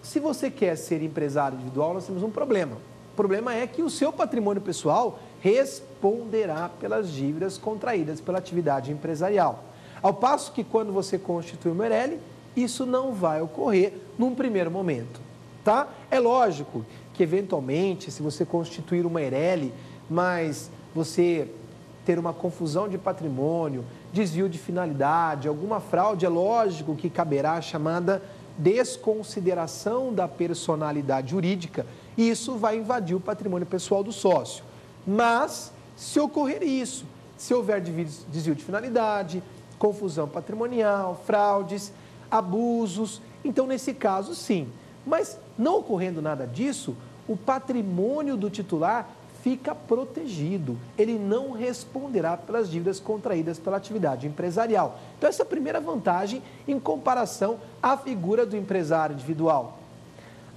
Se você quer ser empresário individual, nós temos um problema. O problema é que o seu patrimônio pessoal responderá pelas dívidas contraídas pela atividade empresarial. Ao passo que quando você constitui uma Eireli, isso não vai ocorrer num primeiro momento, tá? É lógico que, eventualmente, se você constituir uma Eireli, mas você ter uma confusão de patrimônio, desvio de finalidade, alguma fraude, é lógico que caberá a chamada desconsideração da personalidade jurídica e isso vai invadir o patrimônio pessoal do sócio. Mas, se ocorrer isso, se houver desvio de finalidade, confusão patrimonial, fraudes, abusos, então nesse caso sim. Mas não ocorrendo nada disso, o patrimônio do titular fica protegido. Ele não responderá pelas dívidas contraídas pela atividade empresarial. Então essa é a primeira vantagem em comparação à figura do empresário individual.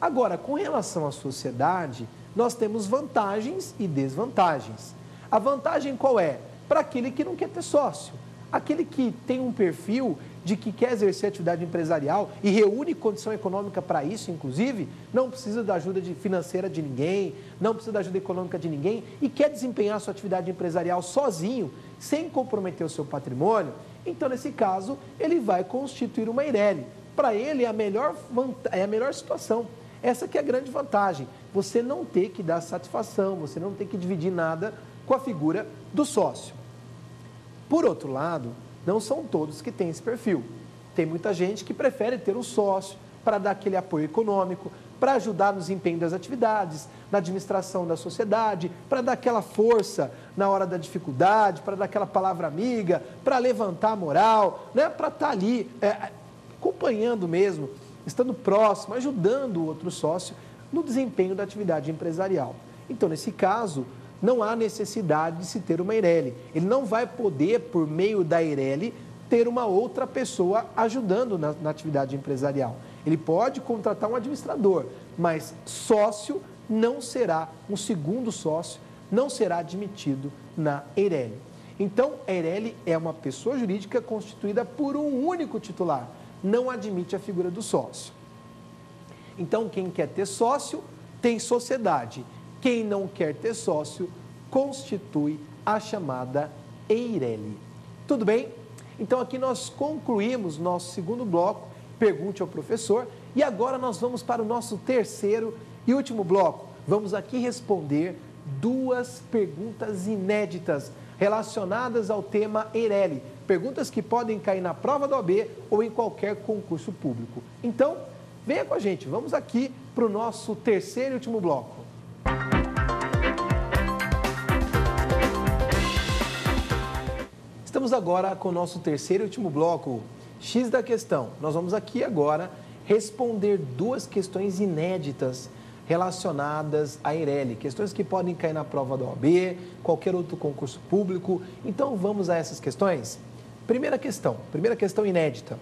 Agora, com relação à sociedade, nós temos vantagens e desvantagens. A vantagem qual é? Para aquele que não quer ter sócio. Aquele que tem um perfil de que quer exercer atividade empresarial e reúne condição econômica para isso, inclusive, não precisa da ajuda financeira de ninguém, não precisa da ajuda econômica de ninguém e quer desempenhar sua atividade empresarial sozinho, sem comprometer o seu patrimônio, então, nesse caso, ele vai constituir uma Eireli. Para ele, é a melhor situação. Essa que é a grande vantagem. Você não ter que dar satisfação, você não ter que dividir nada com a figura do sócio. Por outro lado, não são todos que têm esse perfil. Tem muita gente que prefere ter um sócio para dar aquele apoio econômico, para ajudar no desempenho das atividades, na administração da sociedade, para dar aquela força na hora da dificuldade, para dar aquela palavra amiga, para levantar a moral, né? Para estar ali acompanhando mesmo, estando próximo, ajudando o outro sócio no desempenho da atividade empresarial. Então, nesse caso, não há necessidade de se ter uma Eireli. Ele não vai poder, por meio da Eireli, ter uma outra pessoa ajudando na atividade empresarial. Ele pode contratar um administrador, mas sócio não será, um segundo sócio não será admitido na Eireli. Então, a Eireli é uma pessoa jurídica constituída por um único titular, não admite a figura do sócio. Então, quem quer ter sócio, tem sociedade. Quem não quer ter sócio, constitui a chamada Eireli. Tudo bem? Então, aqui nós concluímos nosso segundo bloco, Pergunte ao Professor, e agora nós vamos para o nosso terceiro e último bloco. Vamos aqui responder duas perguntas inéditas relacionadas ao tema Eireli. Perguntas que podem cair na prova da OAB ou em qualquer concurso público. Então, venha com a gente, vamos aqui para o nosso terceiro e último bloco. Estamos agora com o nosso terceiro e último bloco, X da questão. Nós vamos aqui agora responder duas questões inéditas relacionadas à Eireli, questões que podem cair na prova da OAB, qualquer outro concurso público. Então, vamos a essas questões? Primeira questão inédita.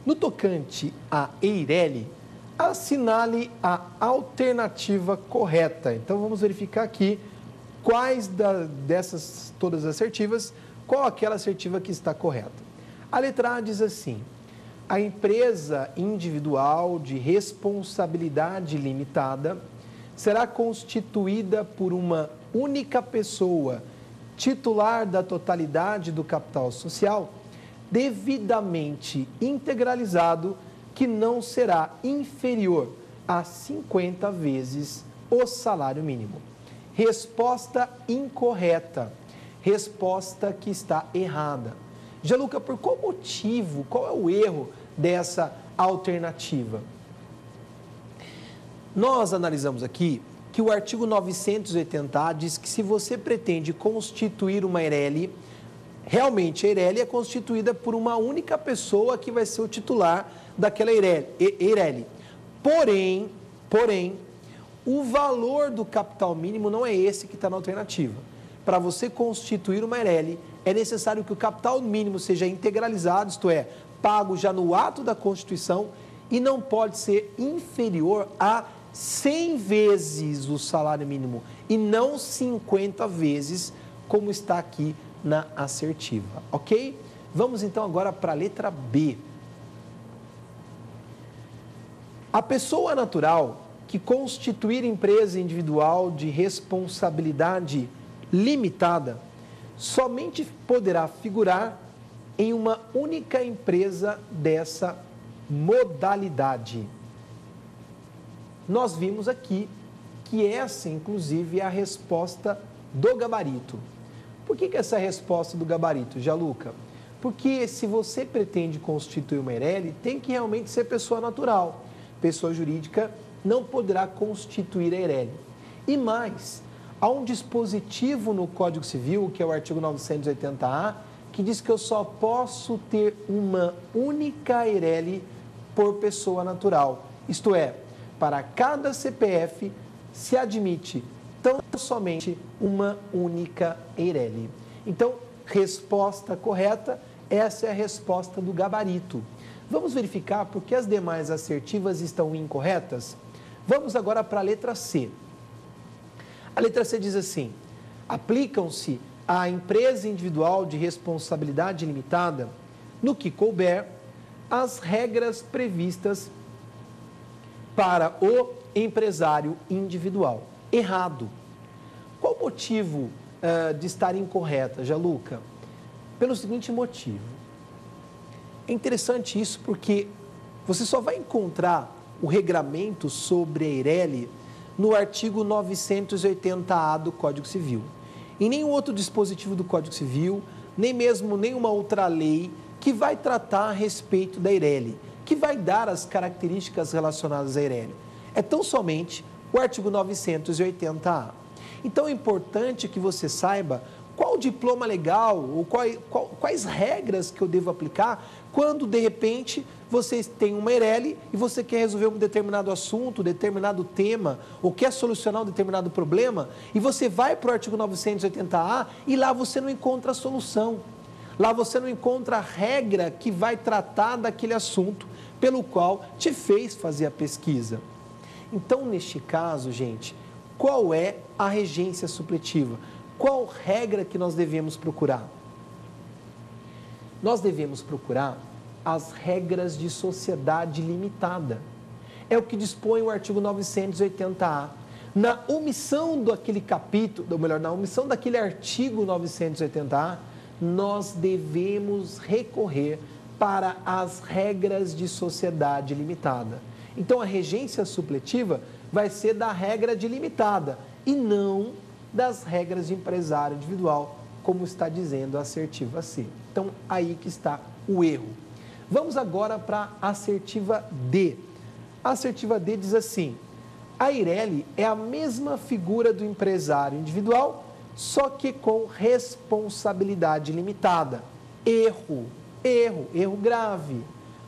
No tocante à Eireli, assinale a alternativa correta. Então, vamos verificar aqui quais dessas todas assertivas, qual aquela assertiva que está correta. A letra A diz assim: a empresa individual de responsabilidade limitada será constituída por uma única pessoa, titular da totalidade do capital social, devidamente integralizado, que não será inferior a 50 vezes o salário mínimo. Resposta incorreta. Resposta que está errada. Gianluca, por qual motivo, qual é o erro dessa alternativa? Nós analisamos aqui que o artigo 980A diz que se você pretende constituir uma Eireli, realmente a Eireli é constituída por uma única pessoa que vai ser o titular daquela Eireli. Porém, o valor do capital mínimo não é esse que está na alternativa. Para você constituir uma Eireli, é necessário que o capital mínimo seja integralizado, isto é, pago já no ato da Constituição, e não pode ser inferior a 100 vezes o salário mínimo, e não 50 vezes, como está aqui na assertiva, ok? Vamos então agora para a letra B. A pessoa natural que constituir empresa individual de responsabilidade limitada somente poderá figurar em uma única empresa dessa modalidade. Nós vimos aqui que essa, inclusive, é a resposta do gabarito. Por que essa é a resposta do gabarito, Gianluca? Porque se você pretende constituir uma EIRELI, tem que realmente ser pessoa natural. Pessoa jurídica não poderá constituir a EIRELI. E mais, há um dispositivo no Código Civil, que é o artigo 980-A, que diz que eu só posso ter uma única EIRELI por pessoa natural. Isto é, para cada CPF se admite tão somente uma única EIRELI. Então, resposta correta, essa é a resposta do gabarito. Vamos verificar por que as demais assertivas estão incorretas? Vamos agora para a letra C. A letra C diz assim: aplicam-se à empresa individual de responsabilidade limitada, no que couber, as regras previstas para o empresário individual. Errado. Qual o motivo de estar incorreta, Jaluca? Pelo seguinte motivo. É interessante isso porque você só vai encontrar o regramento sobre a EIRELI no artigo 980-A do Código Civil. Em nenhum outro dispositivo do Código Civil, nem mesmo nenhuma outra lei que vai tratar a respeito da EIRELI, que vai dar as características relacionadas à EIRELI. É tão somente o artigo 980-A. Então é importante que você saiba qual o diploma legal ou quais regras que eu devo aplicar quando, de repente, você tem uma EIRELI e você quer resolver um determinado assunto, um determinado tema, ou quer solucionar um determinado problema, e você vai para o artigo 980-A e lá você não encontra a solução. Lá você não encontra a regra que vai tratar daquele assunto pelo qual te fez fazer a pesquisa. Então, neste caso, gente, qual é a regência supletiva? Qual regra que nós devemos procurar? Nós devemos procurar as regras de sociedade limitada. É o que dispõe o artigo 980-A. Na omissão daquele capítulo, ou melhor, na omissão daquele artigo 980-A, nós devemos recorrer para as regras de sociedade limitada. Então, a regência supletiva vai ser da regra de limitada e não das regras de empresário individual, como está dizendo a assertiva C. Então, aí que está o erro. Vamos agora para a assertiva D. A assertiva D diz assim: a EIRELI é a mesma figura do empresário individual, só que com responsabilidade limitada. Erro grave.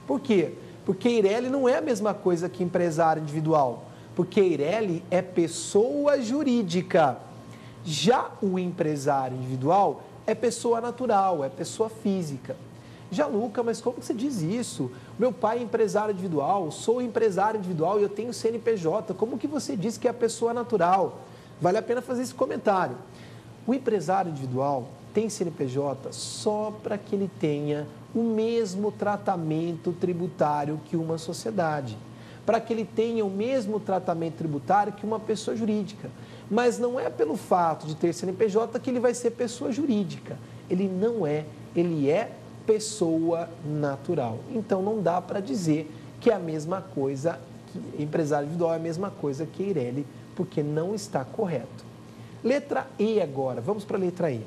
Por quê? Porque EIRELI não é a mesma coisa que empresário individual, porque EIRELI é pessoa jurídica. Já o empresário individual é pessoa natural, é pessoa física. Já, Luca, mas como você diz isso? Meu pai é empresário individual, sou empresário individual e eu tenho CNPJ. Como que você diz que é pessoa natural? Vale a pena fazer esse comentário. O empresário individual tem CNPJ só para que ele tenha o mesmo tratamento tributário que uma sociedade, para que ele tenha o mesmo tratamento tributário que uma pessoa jurídica. Mas não é pelo fato de ter CNPJ que ele vai ser pessoa jurídica. Ele não é, ele é pessoa natural. Então não dá para dizer que é a mesma coisa, que empresário individual é a mesma coisa que EIRELI, porque não está correto. Letra E agora, vamos para a letra E.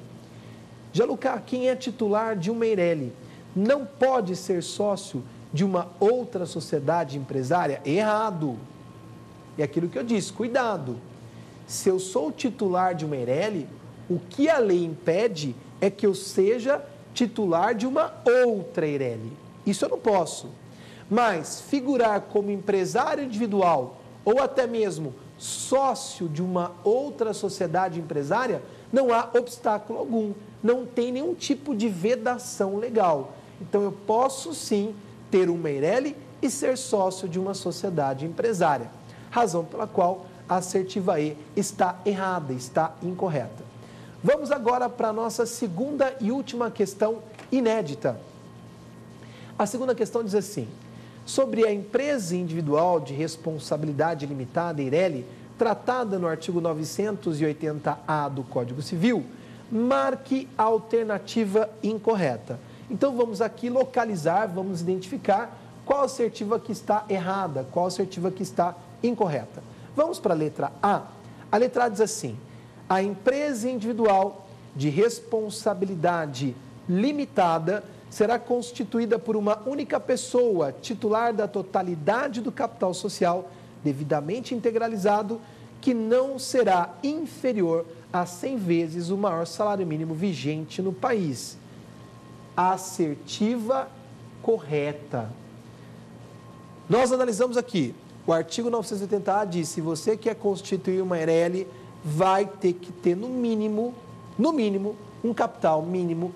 Jaluca, quem é titular de uma EIRELI não pode ser sócio de uma outra sociedade empresária? Errado. É aquilo que eu disse, cuidado. Se eu sou titular de uma EIRELI, o que a lei impede é que eu seja titular de uma outra EIRELI. Isso eu não posso. Mas figurar como empresário individual ou até mesmo sócio de uma outra sociedade empresária, não há obstáculo algum. Não tem nenhum tipo de vedação legal. Então, eu posso sim ter uma EIRELI e ser sócio de uma sociedade empresária. Razão pela qual a assertiva E está errada, está incorreta. Vamos agora para a nossa segunda e última questão inédita. A segunda questão diz assim: sobre a empresa individual de responsabilidade limitada, EIRELI, tratada no artigo 980-A do Código Civil, marque a alternativa incorreta. Então, vamos aqui localizar, vamos identificar qual assertiva que está errada, qual assertiva que está incorreta. Vamos para a letra A. A letra A diz assim: a empresa individual de responsabilidade limitada será constituída por uma única pessoa, titular da totalidade do capital social, devidamente integralizado, que não será inferior a 100 vezes o maior salário mínimo vigente no país. Assertiva correta. Nós analisamos aqui, o artigo 980A diz, se você quer constituir uma EIRELI, vai ter que ter no mínimo, um capital mínimo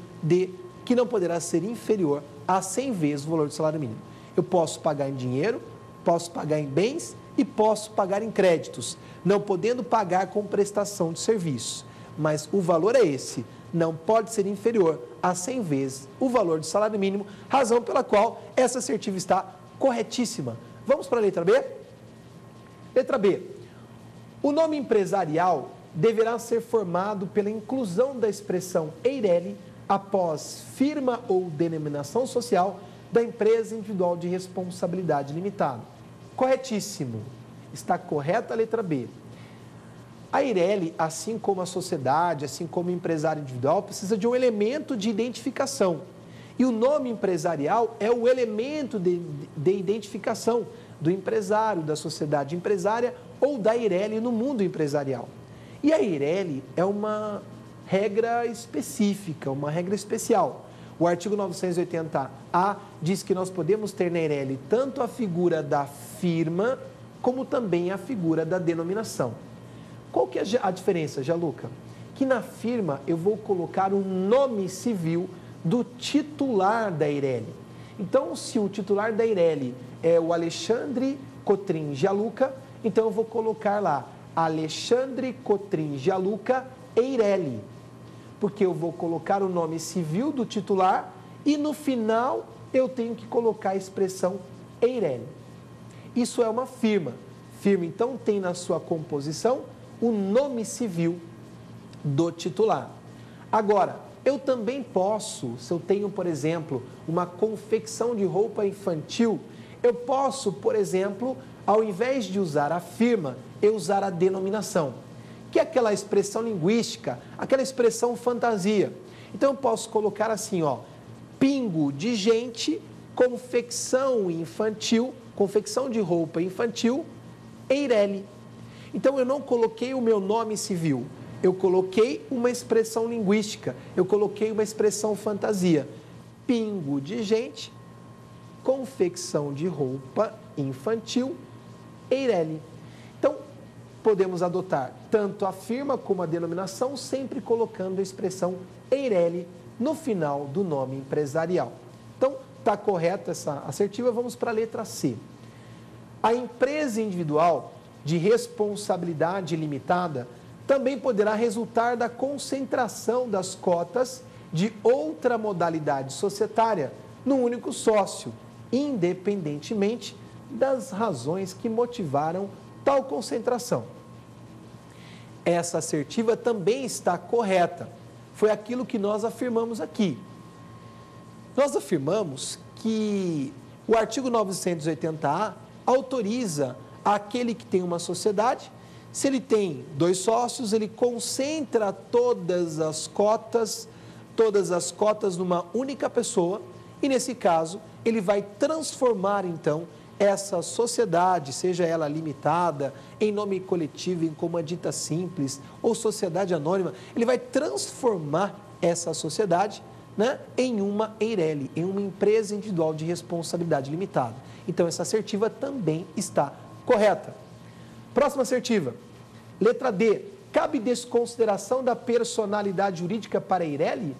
que não poderá ser inferior a 100 vezes o valor do salário mínimo. Eu posso pagar em dinheiro, posso pagar em bens e posso pagar em créditos, não podendo pagar com prestação de serviço. Mas o valor é esse, não pode ser inferior a 100 vezes o valor do salário mínimo, razão pela qual essa assertiva está corretíssima. Vamos para a letra B? Letra B. O nome empresarial deverá ser formado pela inclusão da expressão EIRELI após firma ou denominação social da empresa individual de responsabilidade limitada. Corretíssimo. Está correta a letra B. A EIRELI, assim como a sociedade, assim como o empresário individual, precisa de um elemento de identificação. E o nome empresarial é o elemento de identificação do empresário, da sociedade empresária ou da EIRELI no mundo empresarial. E a EIRELI é uma regra específica, uma regra especial. O artigo 980A diz que nós podemos ter na EIRELI tanto a figura da firma, como também a figura da denominação. Qual que é a diferença, Gianluca? Que na firma eu vou colocar o nome civil do titular da EIRELI. Então, se o titular da EIRELI é o Alexandre Cotrim Gianluca, então eu vou colocar lá Alexandre Cotrim Gianluca EIRELI, porque eu vou colocar o nome civil do titular e no final eu tenho que colocar a expressão EIRELI. Isso é uma firma. Firma, então, tem na sua composição o nome civil do titular. Agora, eu também posso, se eu tenho, por exemplo, uma confecção de roupa infantil, eu posso, por exemplo, ao invés de usar a firma, eu usar a denominação, que é aquela expressão linguística, aquela expressão fantasia. Então, eu posso colocar assim, ó, pingo de gente, confecção infantil, confecção de roupa infantil, EIRELI. Então, eu não coloquei o meu nome civil, eu coloquei uma expressão linguística, eu coloquei uma expressão fantasia. Pingo de gente, confecção de roupa infantil, EIRELI. Então, podemos adotar tanto a firma como a denominação, sempre colocando a expressão EIRELI no final do nome empresarial. Então, está correta essa assertiva, vamos para a letra C. A empresa individual de responsabilidade limitada também poderá resultar da concentração das cotas de outra modalidade societária no único sócio, independentemente das razões que motivaram tal concentração. Essa assertiva também está correta. Foi aquilo que nós afirmamos aqui. Nós afirmamos que o artigo 980A autoriza aquele que tem uma sociedade, se ele tem 2 sócios, ele concentra todas as cotas numa única pessoa e, nesse caso, ele vai transformar, então, essa sociedade, seja ela limitada, em nome coletivo, em comandita simples ou sociedade anônima, ele vai transformar essa sociedade, né, em uma EIRELI, em uma empresa individual de responsabilidade limitada. Então, essa assertiva também está correta. Próxima assertiva. Letra D. Cabe desconsideração da personalidade jurídica para a EIRELI?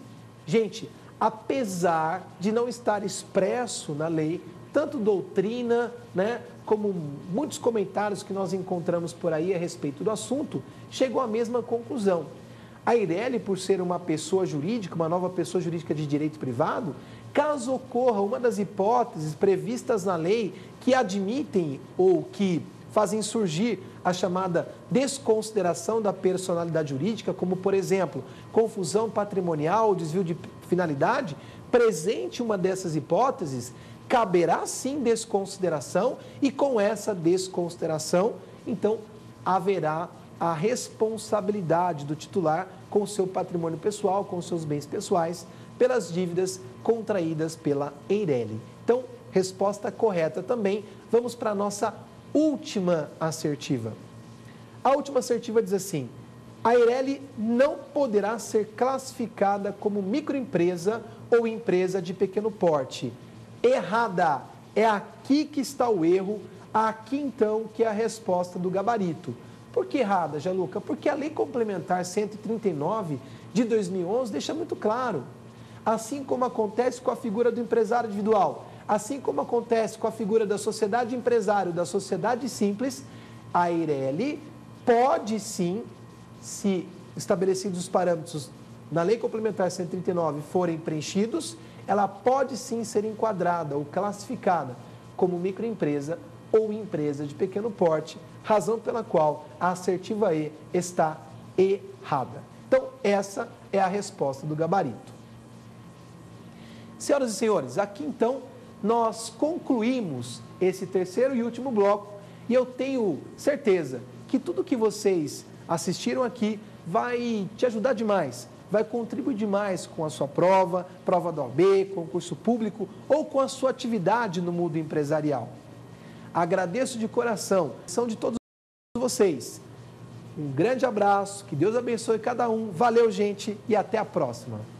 Gente, apesar de não estar expresso na lei, tanto doutrina, né, como muitos comentários que nós encontramos por aí a respeito do assunto, chegou à mesma conclusão. A EIRELI, por ser uma pessoa jurídica, uma nova pessoa jurídica de direito privado, caso ocorra uma das hipóteses previstas na lei que admitem ou que fazem surgir a chamada desconsideração da personalidade jurídica, como, por exemplo, confusão patrimonial, desvio de finalidade, presente uma dessas hipóteses, caberá sim desconsideração e com essa desconsideração, então, haverá a responsabilidade do titular com o seu patrimônio pessoal, com os seus bens pessoais, pelas dívidas contraídas pela Eireli. Então, resposta correta também. Vamos para a nossa última assertiva. A última assertiva diz assim: a Eireli não poderá ser classificada como microempresa ou empresa de pequeno porte. Errada! É aqui que está o erro, aqui então que é a resposta do gabarito. Por que errada, Jaluca? Porque a Lei Complementar 139 de 2011 deixa muito claro. Assim como acontece com a figura do empresário individual, assim como acontece com a figura da sociedade empresário, da sociedade simples, a Eireli pode sim, se estabelecidos os parâmetros na Lei Complementar 139 forem preenchidos, ela pode sim ser enquadrada ou classificada como microempresa ou empresa de pequeno porte, razão pela qual a assertiva E está errada. Então, essa é a resposta do gabarito. Senhoras e senhores, aqui então nós concluímos esse terceiro e último bloco e eu tenho certeza que tudo que vocês assistiram aqui vai te ajudar demais, vai contribuir demais com a sua prova, prova da OAB, concurso público ou com a sua atividade no mundo empresarial. Agradeço de coração, são de todos vocês. Um grande abraço, que Deus abençoe cada um. Valeu, gente, e até a próxima.